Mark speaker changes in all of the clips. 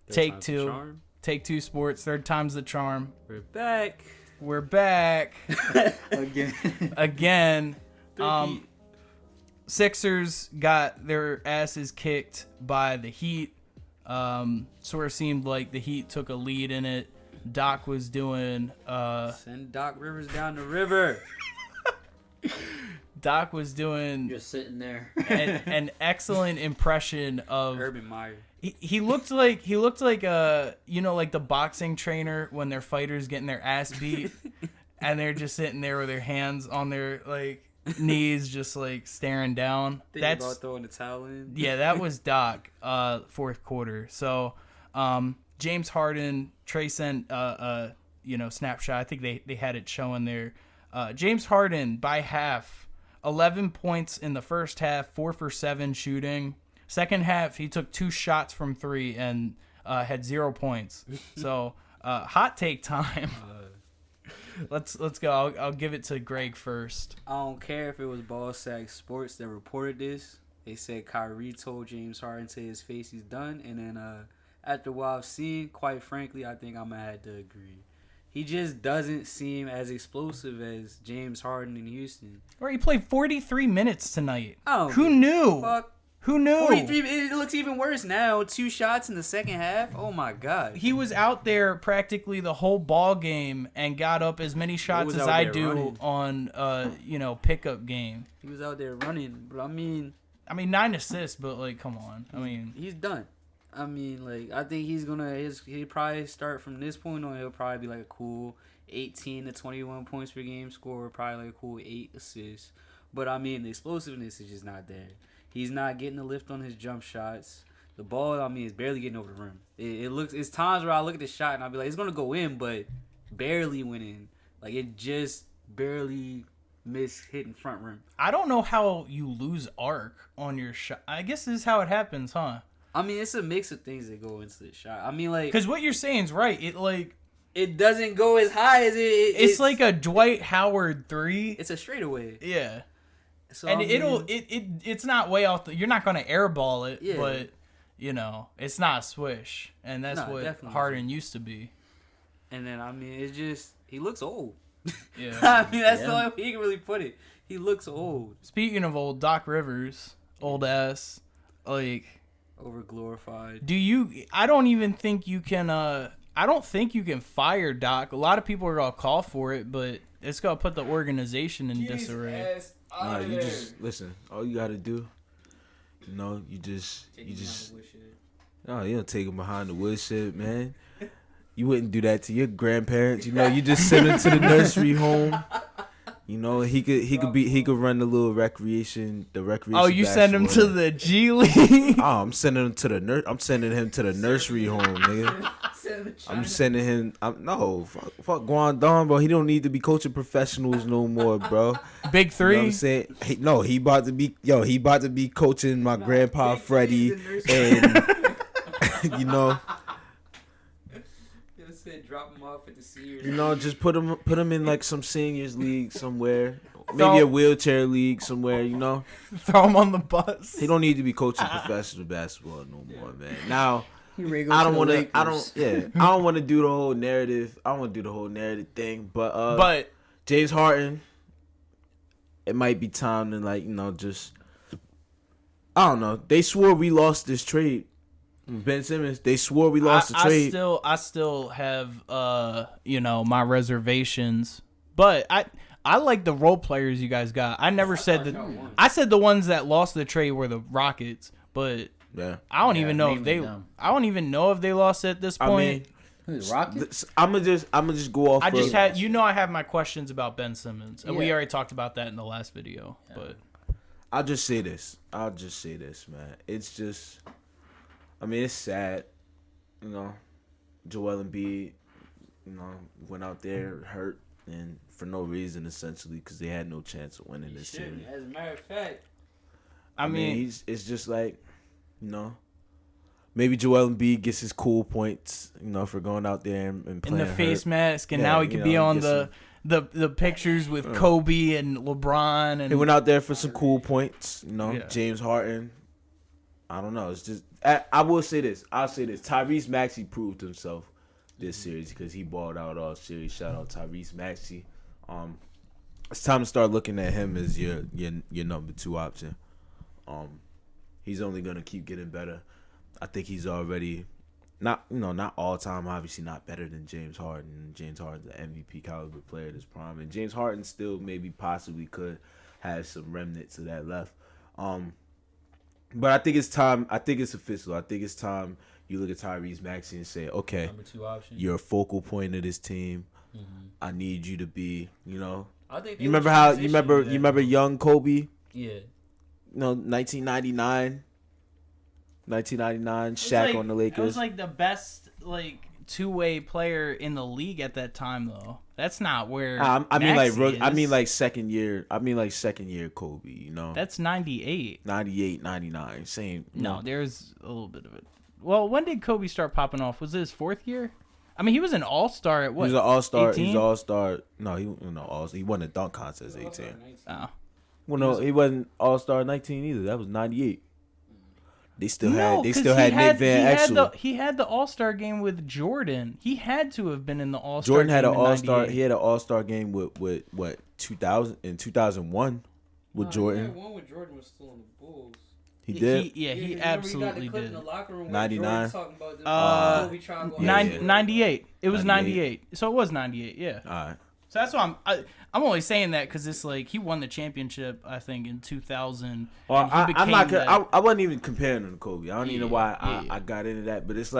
Speaker 1: Take two sports. Third time's the charm.
Speaker 2: We're back.
Speaker 1: Again. Sixers got their asses kicked by the Heat. Sort of seemed like the Heat took a lead in it. Doc was doing...
Speaker 2: Send Doc Rivers down the river.
Speaker 1: Doc was doing...
Speaker 3: Just sitting there.
Speaker 1: an excellent impression of...
Speaker 2: Urban Meyer.
Speaker 1: He looked like like the boxing trainer when their fighters getting their ass beat and they're just sitting there with their hands on their knees just staring down.
Speaker 2: That's about throwing the towel in.
Speaker 1: Yeah, that was Doc fourth quarter. So James Harden, Trey sent snapshot. I think they had it showing there. James Harden by half, 11 points in the first half, 4 for 7 shooting. Second half, he took 2 shots from 3 and had 0 points. So, hot take time. Let's go. I'll give it to Greg first.
Speaker 2: I don't care if it was Ballsack Sports that reported this. They said Kyrie told James Harden to his face he's done. And then after what I've seen, quite frankly, I think I'm going to have to agree. He just doesn't seem as explosive as James Harden in Houston.
Speaker 1: Or he played 43 minutes tonight.
Speaker 2: Oh,
Speaker 1: who knew?
Speaker 2: Fuck.
Speaker 1: Who knew?
Speaker 2: 43, it looks even worse now. 2 shots in the second half. Oh my God.
Speaker 1: He was out there practically the whole ball game and got up as many shots as I do running on pickup game.
Speaker 2: He was out there running, but I mean
Speaker 1: 9 assists, but come on.
Speaker 2: He's done. I think he'll probably start from this point on. He'll probably be a cool 18 to 21 points per game score, probably a cool 8 assists. But the explosiveness is just not there. He's not getting the lift on his jump shots. The ball, is barely getting over the rim. It's times where I look at the shot and I'll be like, it's gonna go in, but barely went in. It just barely missed hitting front rim.
Speaker 1: I don't know how you lose arc on your shot. I guess this is how it happens, huh?
Speaker 2: It's a mix of things that go into the shot.
Speaker 1: Because what you're saying is right.
Speaker 2: It doesn't go as high as it.
Speaker 1: It's like a Dwight Howard 3.
Speaker 2: It's a straightaway.
Speaker 1: Yeah. So, and it's not way off. You're not going to airball it, yeah. But it's not a swish, and that's what Harden used to be.
Speaker 2: And then it's just he looks old.
Speaker 1: Yeah.
Speaker 2: That's the only way you can really put it. He looks old.
Speaker 1: Speaking of old, Doc Rivers, old ass,
Speaker 2: over glorified.
Speaker 1: I don't even think you can. I don't think you can fire Doc. A lot of people are gonna call for it, but it's gonna put the organization in disarray.
Speaker 4: You just listen. All you gotta do, you just. No, you don't take him behind the woodshed, man. You wouldn't do that to your grandparents. You just send him to the nursery home. He could run the little recreation.
Speaker 1: Oh, you send him to the G League?
Speaker 4: Oh, I'm sending him to the I'm sending him to the nursery home, nigga. I'm sending him. Fuck Guangdong, bro. He don't need to be coaching professionals no more, bro.
Speaker 1: Big 3.
Speaker 4: You know what I'm saying? He about to be. He about to be coaching my grandpa Freddie, and
Speaker 2: drop him off at the seniors.
Speaker 4: Just put him in some seniors league somewhere. Maybe a wheelchair league somewhere,
Speaker 1: Throw him on the bus.
Speaker 4: He don't need to be coaching professional basketball no more, man. Now, I don't want to do the whole narrative. I don't want to do the whole narrative thing, but James Harden, it might be time to just I don't know. They swore we lost this trade. Ben Simmons, they swore we lost the trade.
Speaker 1: I still have my reservations, but I like the role players you guys got. I never said that. I said the ones that lost the trade were the Rockets, but
Speaker 4: yeah,
Speaker 1: I don't even know if they. I don't even know if they lost at this point.
Speaker 3: The Rockets.
Speaker 4: I'm gonna just go off.
Speaker 1: I have my questions about Ben Simmons, and we already talked about that in the last video. Yeah. But
Speaker 4: I'll just say this, man. It's just. It's sad, Joel Embiid, went out there hurt and for no reason essentially because they had no chance of winning this series.
Speaker 2: As a matter of fact,
Speaker 4: it's just maybe Joel Embiid gets his cool points, for going out there and playing
Speaker 1: in the face mask, and now he could be on the pictures with Kobe and LeBron, and
Speaker 4: he went out there for some cool points, James Harden. I don't know. It's just I will say this. I'll say this. Tyrese Maxey proved himself this series because he balled out all series. Shout out Tyrese Maxey. It's time to start looking at him as your number 2 option. He's only gonna keep getting better. I think he's already not all time, obviously not better than James Harden. James Harden's an MVP caliber player at his prime, and James Harden still maybe possibly could have some remnants of that left. But I think it's time. I think it's official. I think it's time you look at Tyrese Maxey and say, okay,
Speaker 3: number 2 option.
Speaker 4: You're a focal point of this team.
Speaker 3: Mm-hmm.
Speaker 4: I need you to be,
Speaker 3: I think
Speaker 4: you remember young Kobe?
Speaker 3: Yeah.
Speaker 4: 1999, Shaq on the Lakers.
Speaker 1: It was like the best two-way player in the league at that time, though. That's not where
Speaker 4: I mean
Speaker 1: like
Speaker 4: second year Kobe.
Speaker 1: That's 98,
Speaker 4: 99. Same.
Speaker 1: No, there's a little bit of it. Well, when did Kobe start popping off? Was it his 4th year? I mean, he was an all-star at what?
Speaker 4: He was an all-star.
Speaker 1: 18?
Speaker 4: He's an all-star. No, he won a dunk contest at 18.
Speaker 1: Oh.
Speaker 4: Well, no, he wasn't all-star 19 either. That was 98. They still had Nick Van Exel.
Speaker 1: He had the all-star game with Jordan. He had to have been in the all-star
Speaker 4: Jordan
Speaker 1: game
Speaker 4: had an
Speaker 1: all-star.
Speaker 4: 98. He had an all-star game with what 2001 with Jordan.
Speaker 2: He had one when Jordan was still in the Bulls.
Speaker 4: He did.
Speaker 1: He absolutely did.
Speaker 2: In the locker room
Speaker 4: 99.
Speaker 2: talking about Kobe trying to go
Speaker 1: 98. It was 98. So it was 98. Yeah.
Speaker 4: All right.
Speaker 1: So that's why I'm only saying that because it's he won the championship, I think, in 2000.
Speaker 4: Well, I wasn't even comparing him to Kobe. I don't even know why I got into that, but it's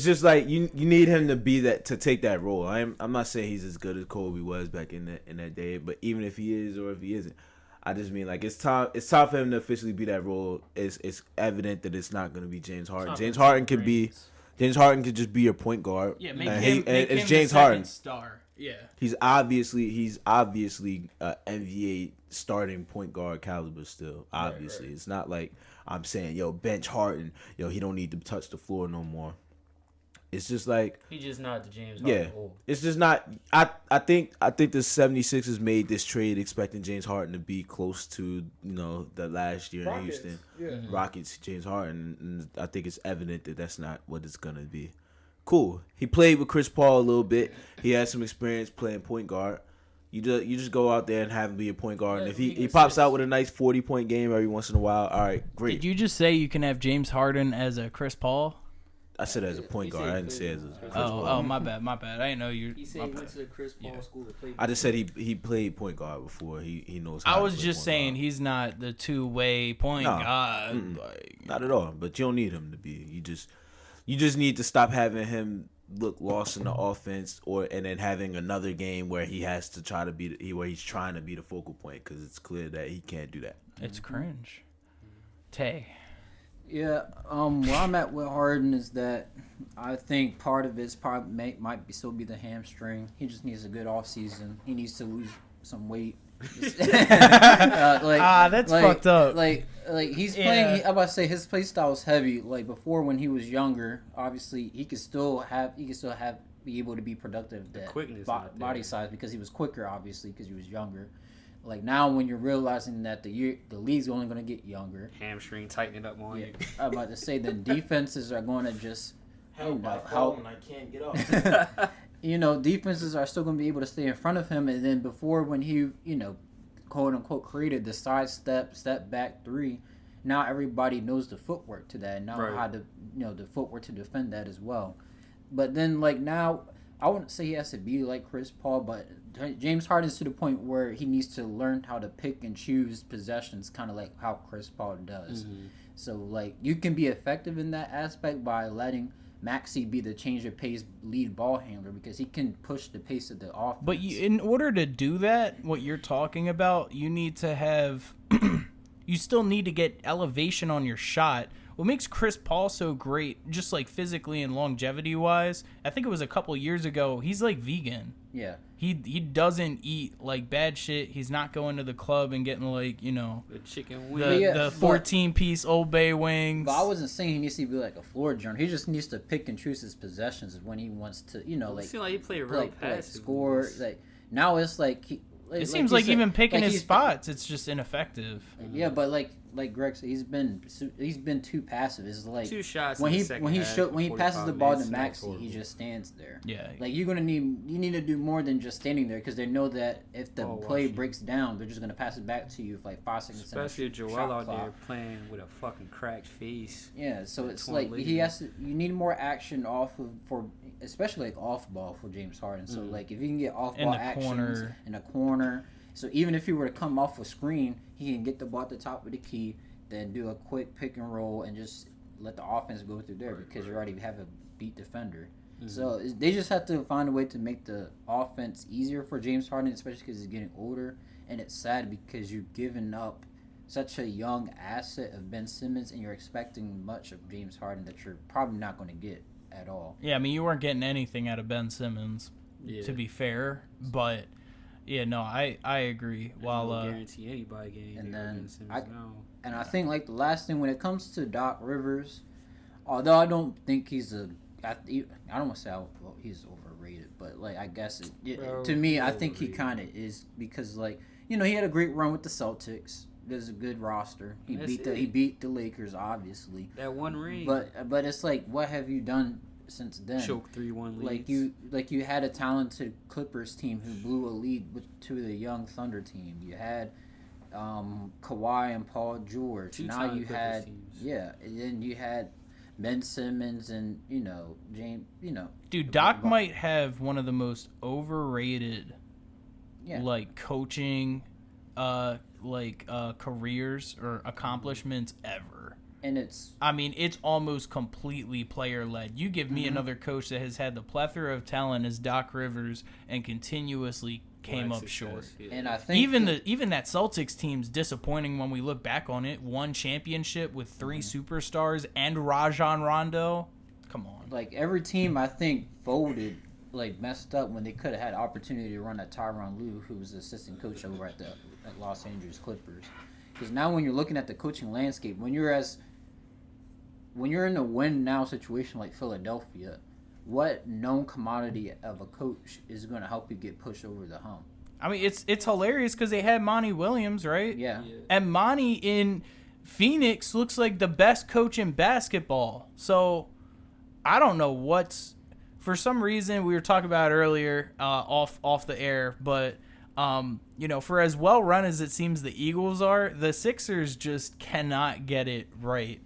Speaker 4: just you need him to be that, to take that role. I'm not saying he's as good as Kobe was back in that day, but even if he is or if he isn't, I just mean it's time for him to officially be that role. It's evident that it's not going to be James Harden. James Harden could just be your point guard.
Speaker 1: Yeah, make him
Speaker 4: James
Speaker 1: the
Speaker 4: Harden
Speaker 1: star. Yeah,
Speaker 4: he's obviously NBA starting point guard caliber still. Obviously, right. It's not like I'm saying bench Harden. He don't need to touch the floor no more. It's just
Speaker 3: he's just not the James Harden.
Speaker 4: Yeah, it's just not. I think the 76ers made this trade expecting James Harden to be close to the last year in Houston.
Speaker 2: Yeah.
Speaker 4: Rockets, James Harden, and I think it's evident that that's not what it's gonna be. Cool. He played with Chris Paul a little bit. He had some experience playing point guard. You just go out there and have him be a point guard. And if he pops out with a nice 40-point game every once in a while, all right, great.
Speaker 1: Did you just say you can have James Harden as a Chris Paul?
Speaker 4: I said as a point guard. I didn't say as a Chris Paul.
Speaker 1: Oh, my bad. I didn't know you.
Speaker 2: He said he went to the Chris Paul school to play.
Speaker 4: I just said he played point guard before. He knows how
Speaker 1: I
Speaker 4: to
Speaker 1: was
Speaker 4: play
Speaker 1: just
Speaker 4: point
Speaker 1: saying
Speaker 4: guard.
Speaker 1: he's not the two-way point guard.
Speaker 4: Not at all. But you don't need him to be. You just need to stop having him look lost in the offense, and then having another game where he has to try to where he's trying to be the focal point, because it's clear that he can't do that.
Speaker 1: It's cringe. Tay.
Speaker 3: Yeah, where I'm at with Harden is that I think part of it might still be the hamstring. He just needs a good off season. He needs to lose some weight.
Speaker 1: That's fucked up.
Speaker 3: He's playing. I'm about to say his play style is heavy. Before, when he was younger, obviously he could still be able to be productive. That
Speaker 2: quickness,
Speaker 3: body size, because he was quicker, obviously, because he was younger. Now, when you're realizing that the league's only going to get younger,
Speaker 2: hamstring tightening up on you.
Speaker 3: I'm about to say then defenses are going to just
Speaker 4: help. I can't get off.
Speaker 3: Defenses are still going to be able to stay in front of him. And then before, when he, quote unquote, created the step back three, now everybody knows the footwork to that, and now how to, the footwork to defend that as well. But then, now, I wouldn't say he has to be like Chris Paul, but James Harden's to the point where he needs to learn how to pick and choose possessions, kind of like how Chris Paul does. Mm-hmm. So, you can be effective in that aspect by letting Maxey be the change of pace lead ball handler, because he can push the pace of the offense.
Speaker 1: But in order to do that, what you're talking about, you need to have you still need to get elevation on your shot. What makes Chris Paul so great, just physically and longevity wise, I think it was a couple years ago, he's vegan.
Speaker 3: Yeah.
Speaker 1: He doesn't eat bad shit. He's not going to the club and getting the
Speaker 2: chicken wing,
Speaker 1: the 14-piece Old Bay wings.
Speaker 3: But I wasn't saying he needs to be like a floor general. He just needs to pick and choose his possessions when he wants to,
Speaker 2: it seems like he played real passive.
Speaker 3: Score now it's
Speaker 1: it seems even picking his spots, it's just ineffective.
Speaker 3: Yeah, but like Greg said, he's been too passive. It's like
Speaker 2: 2 shots
Speaker 3: when he
Speaker 2: half,
Speaker 3: passes the ball to Maxey, he just stands there.
Speaker 1: Yeah,
Speaker 3: like you need to do more than just standing there because they know that if the play breaks down, they're just gonna pass it back to you for like 5 seconds.
Speaker 2: Especially Joel out there playing with a fucking cracked face.
Speaker 3: Yeah, so it's like he has to. You need more action especially like off ball for James Harden. So like if you can get off ball actions in a corner. So even if he were to come off a screen, he can get the ball at the top of the key, then do a quick pick and roll and just let the offense go through there because you already have a beat defender. Mm-hmm. So they just have to find a way to make the offense easier for James Harden, especially because he's getting older. And it's sad because you're giving up such a young asset of Ben Simmons and you're expecting much of James Harden that you're probably not going to get at all.
Speaker 1: Yeah, I mean, you weren't getting anything out of Ben Simmons, to be fair, but... Yeah, no, I agree. While
Speaker 2: guarantee anybody getting
Speaker 3: and then I think like the last thing when it comes to Doc Rivers, although I don't think I don't want to say he's overrated, but like I guess to me I think he kind of is because like he had a great run with the Celtics. There's a good roster. He beat the Lakers obviously.
Speaker 2: That one ring.
Speaker 3: But it's like what have you done since then?
Speaker 2: Choke 3-1 leads.
Speaker 3: Like you had a talented Clippers team who blew a lead to the young Thunder team. You had Kawhi and Paul George. Now you had and then you had Ben Simmons and James.
Speaker 1: Dude, Doc might have one of the most overrated like coaching careers or accomplishments ever.
Speaker 3: And it's
Speaker 1: almost completely player-led. You give me another coach that has had the plethora of talent as Doc Rivers and continuously came up short.
Speaker 2: Yeah.
Speaker 3: And I think
Speaker 1: even that Celtics team's disappointing when we look back on it. One championship with 3 superstars and Rajon Rondo. Come on.
Speaker 3: Like every team I think folded, like messed up when they could have had opportunity to run at Tyronn Lue, who was the assistant coach over at Los Angeles Clippers. Because now when you're looking at the coaching landscape, when you're in a win now situation like Philadelphia, what known commodity of a coach is going to help you get pushed over the hump?
Speaker 1: I mean, it's hilarious because they had Monty Williams, right?
Speaker 3: Yeah.
Speaker 1: And Monty in Phoenix looks like the best coach in basketball. So I don't know for some reason we were talking about it earlier off the air, but for as well run as it seems the Eagles are, the Sixers just cannot get it right.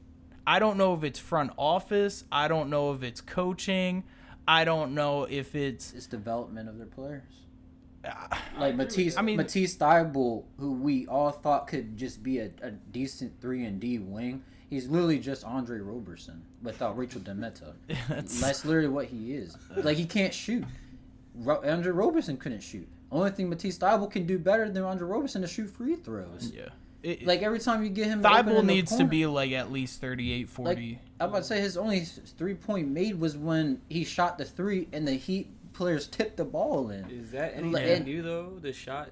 Speaker 1: I don't know if it's front office. I don't know if it's coaching. I don't know if it's
Speaker 3: development of their players. Like Matisse Thybulle, who we all thought could just be a decent 3-and-D wing. He's literally just Andre Roberson without Rachel Demetta. That's literally what he is. Like he can't shoot. Andre Roberson couldn't shoot. Only thing Matisse Thybulle can do better than Andre Roberson is shoot free throws.
Speaker 1: Yeah.
Speaker 3: Like every time you get him,
Speaker 1: Thybulle needs to be like at least 38, 40.
Speaker 3: Like, I'm about to say his only 3-point made was when he shot the 3 and the Heat players tipped the ball in.
Speaker 2: Is that anything new though? The shot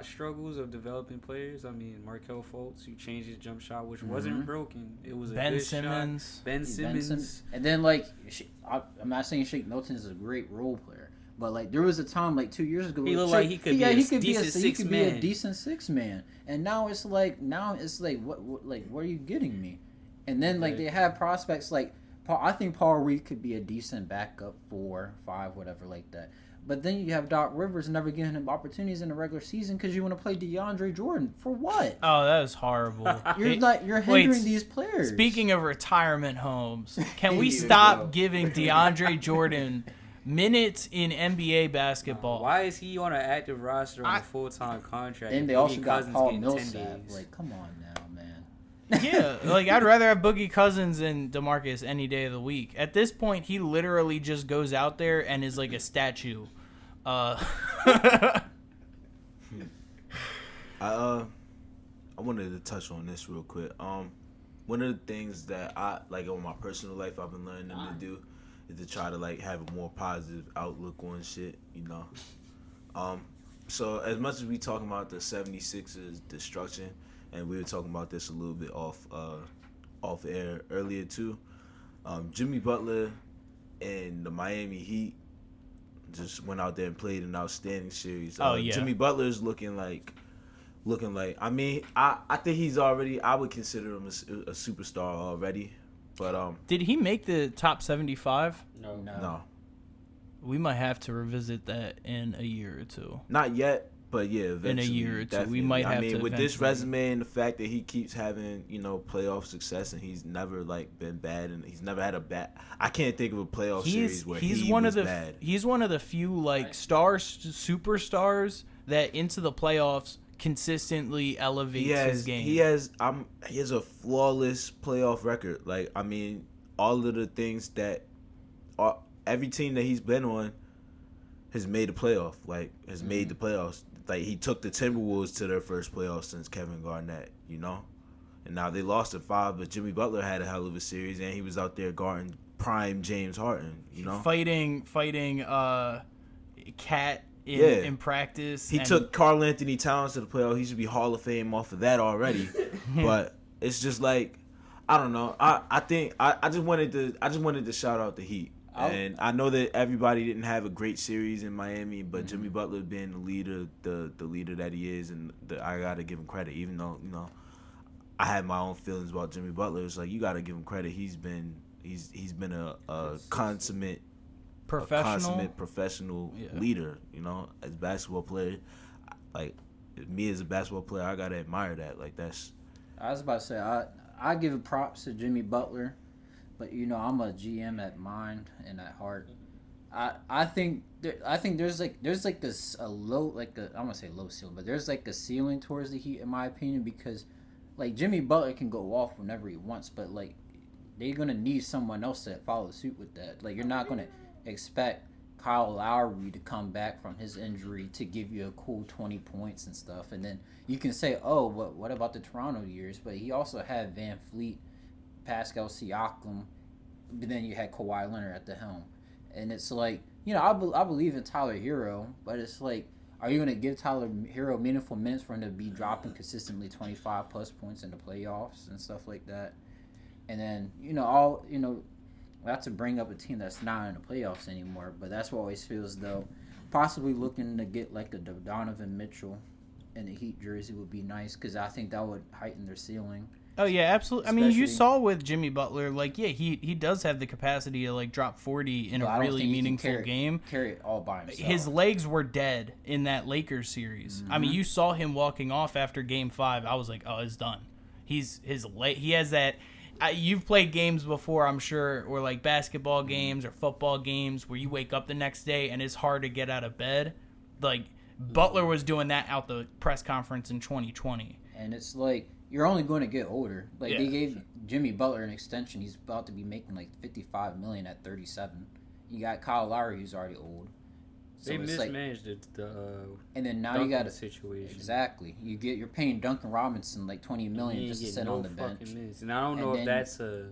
Speaker 2: struggles of developing players. I mean, Markelle Fultz, who changed his jump shot, which wasn't broken. It was a good
Speaker 1: Simmons.
Speaker 2: shot. Ben Simmons.
Speaker 3: And then I'm not saying Shake Milton is a great role player. But like there was a time like 2 years ago,
Speaker 2: he looked like he could be a decent six man.
Speaker 3: And now it's like what are you getting me? And then like they have prospects like I think Paul Reed could be a decent backup 4, 5, whatever like that. But then you have Doc Rivers never giving him opportunities in the regular season because you want to play DeAndre Jordan for what?
Speaker 1: Oh, that is horrible.
Speaker 3: You're hindering these players.
Speaker 1: Speaking of retirement homes, can we stop giving DeAndre Jordan minutes in NBA basketball?
Speaker 2: Why is he on an active roster on a full-time contract?
Speaker 3: And they also got Paul Millsap. Like, come on now, man.
Speaker 1: Yeah, like I'd rather have Boogie Cousins than DeMarcus any day of the week. At this point, he literally just goes out there and is like a statue.
Speaker 4: I wanted to touch on this real quick. One of the things that I like in my personal life I've been learning to do is to try to like have a more positive outlook on shit, So as much as we talking about the 76ers destruction, and we were talking about this a little bit off air earlier too, Jimmy Butler and the Miami Heat just went out there and played an outstanding series.
Speaker 1: Yeah.
Speaker 4: Jimmy Butler is looking like looking like. I mean, I think he's already. I would consider him a superstar already. But
Speaker 1: did he make the top 75?
Speaker 4: No.
Speaker 1: We might have to revisit that in a year or two.
Speaker 4: Not yet, but yeah, eventually.
Speaker 1: In a year or two,
Speaker 4: definitely.
Speaker 1: we might have to.
Speaker 4: I mean, with this
Speaker 1: eventually.
Speaker 4: resume and the fact that he keeps having, playoff success and he's never like been bad and he's never had a bad. I can't think of a playoff series where he was bad.
Speaker 1: He's one of the few like superstars that into the playoffs consistently elevates his game.
Speaker 4: He has a flawless playoff record. Like, I mean, all of the things that every team that he's been on has made the playoff. Like, has made the playoffs. Like, he took the Timberwolves to their first playoff since Kevin Garnett, And now they lost in 5, but Jimmy Butler had a hell of a series, and he was out there guarding prime James Harden,
Speaker 1: Fighting Cat in practice.
Speaker 4: He took Karl Anthony Towns to the playoffs. He should be Hall of Fame off of that already. But it's just like, I don't know. I think I just wanted to shout out the Heat. And I know that everybody didn't have a great series in Miami, but Jimmy Butler being the leader, the leader that he is, and I gotta give him credit. Even though I had my own feelings about Jimmy Butler, it's like you gotta give him credit. He's been a consummate professional leader. As a basketball player, like me as a basketball player, I gotta admire that. Like that's.
Speaker 3: I was about to say I give props to Jimmy Butler. But I'm a GM at mind and at heart. I think there's a low, like I'm gonna say low ceiling, but there's like a ceiling towards the Heat in my opinion, because like Jimmy Butler can go off whenever he wants, but like they're gonna need someone else to follow suit with that. Like you're not gonna expect Kyle Lowry to come back from his injury to give you a cool 20 points and stuff, and then you can say, oh, but what about the Toronto years? But he also had Van Fleet, Pascal Siakam, but then you had Kawhi Leonard at the helm. And it's like, I believe in Tyler Hero, but it's like, are you going to give Tyler Hero meaningful minutes for him to be dropping consistently 25-plus points in the playoffs and stuff like that? And then, not to bring up a team that's not in the playoffs anymore, but that's what always feels, though, possibly looking to get like a Donovan Mitchell in a Heat jersey would be nice, because I think that would heighten their ceiling.
Speaker 1: Oh yeah, absolutely. I mean, you saw with Jimmy Butler, like, yeah, he does have the capacity to like drop 40 in a really meaningful game.
Speaker 3: Carry it all by himself.
Speaker 1: His legs were dead in that Lakers series. I mean, you saw him walking off after Game 5. I was like, oh, it's done. He has that. You've played games before, I'm sure, or like basketball games or football games where you wake up the next day and it's hard to get out of bed. Like Butler was doing that out the press conference in 2020.
Speaker 3: And it's like, you're only going to get older. Like they gave Jimmy Butler an extension. He's about to be making like $55 million at 37. You got Kyle Lowry, who's already old.
Speaker 2: So they mismanaged the
Speaker 3: and then now
Speaker 2: Duncan
Speaker 3: you got a
Speaker 2: situation.
Speaker 3: Exactly. You're paying Duncan Robinson like $20 million just to sit on the bench.
Speaker 2: And I don't know if that's a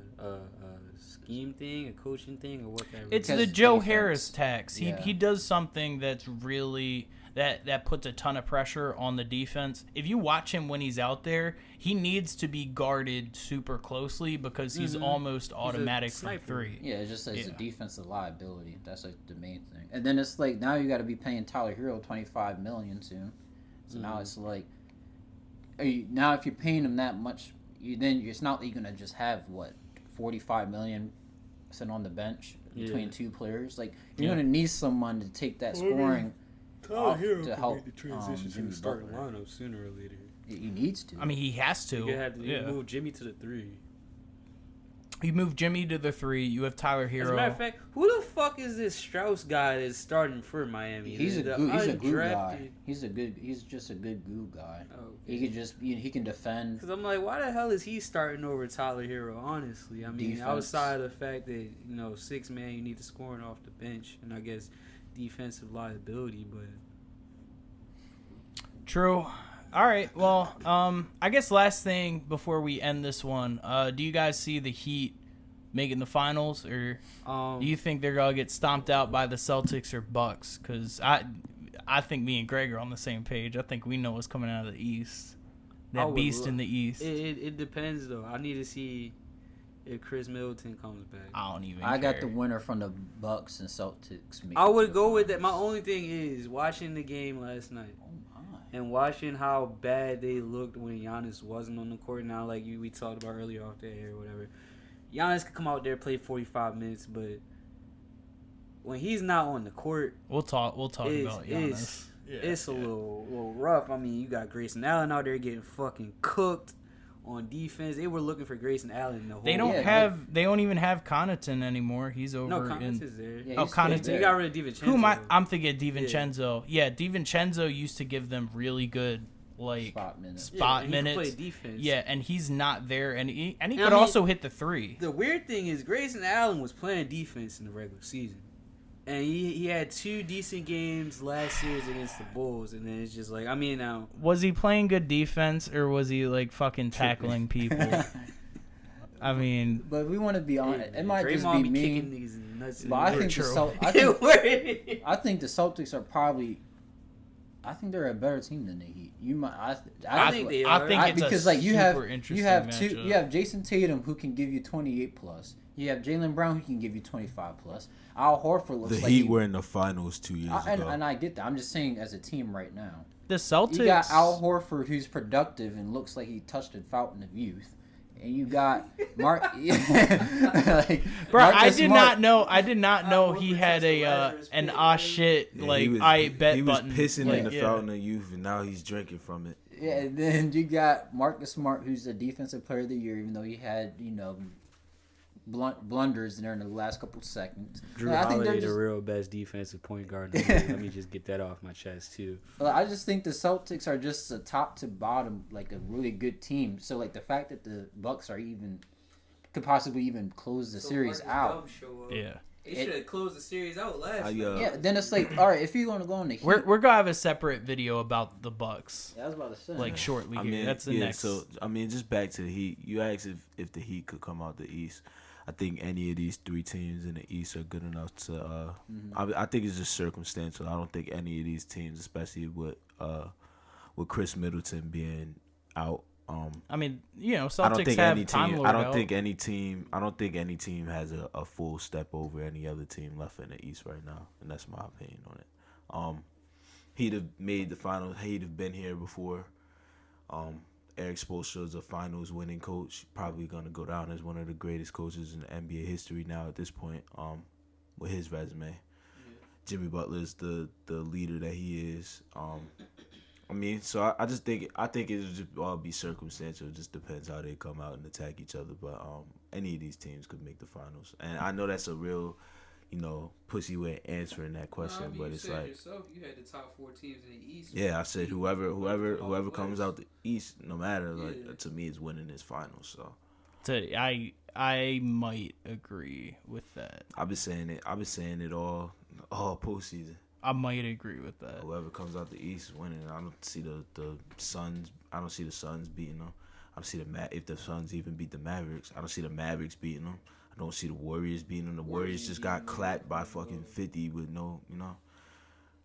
Speaker 2: scheme thing, a coaching thing, or what that is.
Speaker 1: It's the Joe Harris tax. He does something that's really that puts a ton of pressure on the defense. If you watch him when he's out there, he needs to be guarded super closely because he's almost automatic from 3.
Speaker 3: Yeah, it's just a defensive liability. That's like the main thing. And then it's like now you got to be paying Tyler Hero $25 million soon. So now it's like, now if you're paying him that much, it's not that you're gonna just have $45 million sitting on the bench between two players. Like you're gonna need someone to take that scoring.
Speaker 2: Tyler Hero to help the transition to the starting lineup sooner or later.
Speaker 3: He needs to.
Speaker 1: I mean, he has to.
Speaker 2: You move Jimmy to the 3.
Speaker 1: You move Jimmy to the 3. You have Tyler Hero.
Speaker 2: As a matter of fact, who the fuck is this Strauss guy that's starting for Miami?
Speaker 3: He's a glue guy. He's just a good glue guy. Okay. He can defend.
Speaker 2: Because I'm like, why the hell is he starting over Tyler Hero? Honestly, I mean, outside of the fact that 6 man, you need to scoring off the bench, and I guess defensive liability, but
Speaker 1: true. All right, well, I guess last thing before we end this one, do you guys see the Heat making the finals, or do you think they're gonna get stomped out by the Celtics or Bucks? Because I think me and Greg are on the same page. I think we know what's coming out of the East. That beast in the East.
Speaker 2: It depends though. I need to see if Chris Middleton comes back.
Speaker 1: I don't even
Speaker 3: I
Speaker 1: care.
Speaker 3: got the winner from the Bucks and Celtics.
Speaker 2: I would go with that. My only thing is watching the game last night.
Speaker 3: Oh my.
Speaker 2: and watching how bad they looked when Giannis wasn't on the court. Now, like we talked about earlier off the air or whatever, Giannis could come out there, play 45 minutes, but when he's not on the court,
Speaker 1: we'll talk about Giannis.
Speaker 2: It's a little rough. I mean, you got Grayson Allen out there getting fucking cooked on defense. They were looking for Grayson Allen the whole.
Speaker 1: They don't even have Connaughton anymore. He's over.
Speaker 2: No, Connaughton's there.
Speaker 1: Yeah, Connaughton.
Speaker 2: They got rid of DiVincenzo.
Speaker 1: I'm thinking DiVincenzo. Yeah, DiVincenzo used to give them really good spot minutes.
Speaker 2: Play defense.
Speaker 1: Yeah, and he's not there, and he could also hit the three.
Speaker 2: The weird thing is Grayson Allen was playing defense in the regular season. And he had 2 decent games last series against the Bulls, and then it's just like, I mean, now
Speaker 1: was he playing good defense or was he like fucking tackling people? I mean,
Speaker 3: but we want to be honest. It might just be me.
Speaker 2: Kicking these nuts.
Speaker 3: But I think the Celtics are probably. I think they're a better team than the Heat.
Speaker 2: I think they are.
Speaker 1: I think it's
Speaker 3: because
Speaker 1: like
Speaker 3: you have
Speaker 1: matchup.
Speaker 3: You have Jason Tatum who can give you 28 plus. You have Jaylen Brown who can give you 25 plus. Al Horford looks like
Speaker 4: the Heat were in the finals 2 years ago.
Speaker 3: And I get that. I'm just saying as a team right now.
Speaker 1: The Celtics.
Speaker 3: You got Al Horford who's productive and looks like he touched a fountain of youth. And you got Mark.
Speaker 1: Bro, I did not know he had an shit I bet button.
Speaker 4: He was pissing in the fountain of youth, and now he's drinking from it.
Speaker 3: Yeah, and then you got Marcus Smart, who's the defensive player of the year, even though he had blunders there in the last couple seconds.
Speaker 2: Drew Holiday, the real best defensive point guard. Let me just get that off my chest too.
Speaker 3: Well, I just think the Celtics are just a top to bottom, like a really good team. So like the fact that the Bucks are could possibly even close the series out.
Speaker 1: Yeah.
Speaker 2: They should have closed the series out last year.
Speaker 3: Yeah, then it's like, all right, if you want to go on the Heat,
Speaker 1: we're gonna have a separate video about the Bucks.
Speaker 3: Yeah, I was about to say.
Speaker 1: Shortly here. That's the next. So
Speaker 4: just back to the Heat. You asked if the Heat could come out the East. I think any of these 3 teams in the East are good enough to. I think it's just circumstantial. I don't think any of these teams, especially with Chris Middleton being out.
Speaker 1: Celtics have Time Lord
Speaker 4: I don't think any team has a full step over any other team left in the East right now, and that's my opinion on it. He'd have made the finals. He'd have been here before. Eric Spoelstra is a finals winning coach, probably going to go down as one of the greatest coaches in NBA history now at this point, with his resume. Yeah. Jimmy Butler is the leader that he is. So I just think it'll just all be circumstantial. It just depends how they come out and attack each other. But any of these teams could make the finals. And I know that's a real, pussy way of answering that question, but it's like
Speaker 2: yourself, you had the top 4 teams in the East.
Speaker 4: Yeah, I said whoever comes out the East, no matter, to me, is winning this finals. So
Speaker 1: I might agree with that.
Speaker 4: I've been saying it all postseason.
Speaker 1: I might agree with that.
Speaker 4: Whoever comes out the East is winning. I don't see the Suns. I don't see the Suns beating them. I don't see if the Suns even beat the Mavericks. I don't see the Mavericks beating them. I don't see the Warriors beating them. The Warriors just got clapped by fucking 50 with no,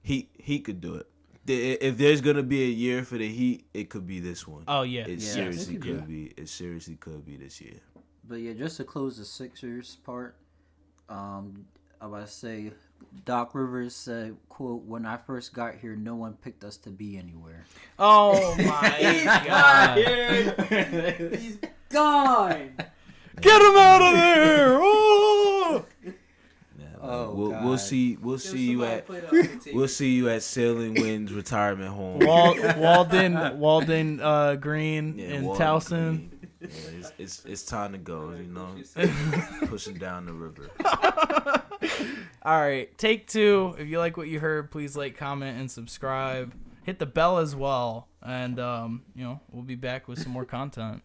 Speaker 4: He could do it. If there's gonna be a year for the Heat, it could be this one.
Speaker 1: Oh yeah,
Speaker 4: seriously could be. It seriously could be this year.
Speaker 3: But yeah, just to close the Sixers part, I about to say, Doc Rivers said, "quote When I first got here, no one picked us to be anywhere."
Speaker 1: Oh my god,
Speaker 2: he's gone.
Speaker 1: Get him out of there! Oh!
Speaker 4: We'll see you at Sailing Wind's retirement home.
Speaker 1: Walden Green in Towson.
Speaker 4: Yeah, it's time to go. Pushing down the river.
Speaker 1: All right, take 2. If you like what you heard, please like, comment, and subscribe. Hit the bell as well, and we'll be back with some more content.